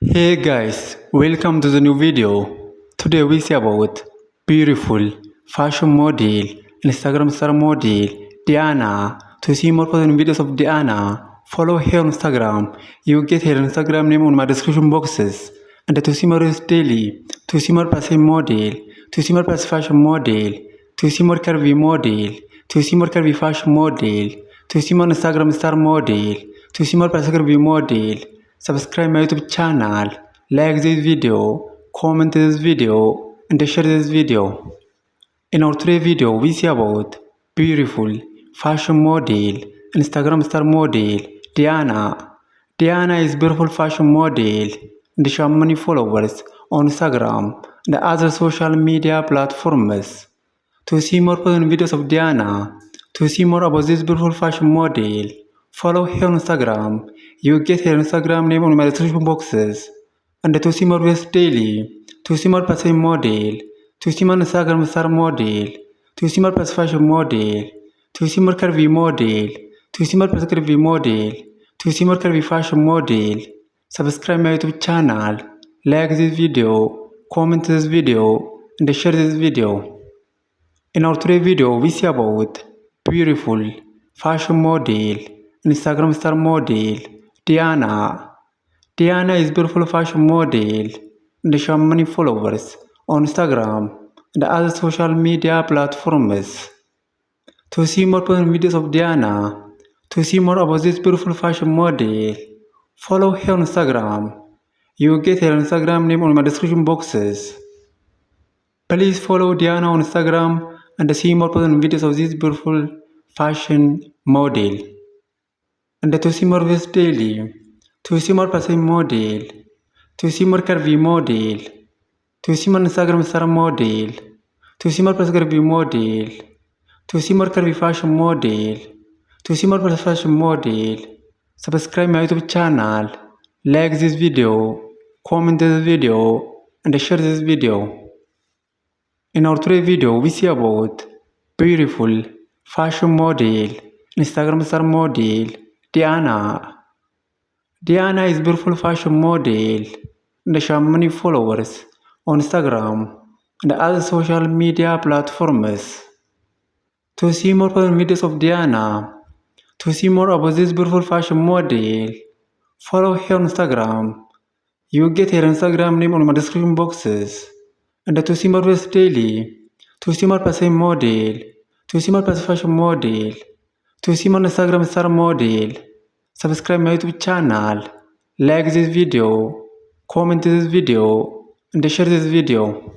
Hey guys, welcome to the new video. Today we see about beautiful fashion model, Instagram star model, Diana. To see more fun videos of Diana, follow her on Instagram. You get her Instagram name on my description boxes. And to see more is daily, to see more passive model, to see more passive fashion model, to see more curvy model, to see more curvy fashion model, to see more Instagram star model, to see more passive curvy model. Subscribe my YouTube channel, like this video, comment this video, and share this video. In our today's video, we see about beautiful fashion model, Instagram star model, Diana. Diana is beautiful fashion model and she has many followers on Instagram and other social media platforms. To see more fun videos of Diana, to see more about this beautiful fashion model, follow her on Instagram. You get her Instagram name on my description boxes. And to see more videos daily, to see more passive model, to see more Instagram star model, to see more passive fashion model, to see more curvy model, to see more passive curvy model, to see more curvy fashion model. Subscribe my YouTube channel, like this video, comment this video, and share this video. In our today's video, we see about beautiful fashion model, Instagram star model, Diana. Diana is beautiful fashion model and she has many followers on Instagram and other social media platforms. To see more videos of Diana, to see more about this beautiful fashion model, follow her on Instagram. You get her Instagram name on my description boxes. Please follow Diana on Instagram and see more videos of this beautiful fashion model. And to see more videos daily, to see more fashion model, to see more curvy model, to see more Instagram star model, to see more curvy model, to see more curvy fashion model, to see more fashion model. Subscribe my YouTube channel, like this video, comment this video, and share this video. In our today's video, we see about beautiful fashion model, Instagram star model, Diana. Diana is beautiful fashion model and she has many followers on Instagram and other social media platforms. To see more videos of Diana, to see more about this beautiful fashion model, follow her on Instagram. You get her Instagram name on my description boxes. And to see more videos daily, to see more passive model, to see more passive fashion model, to see more Instagram star model, subscribe my YouTube channel, like this video, comment this video, and share this video.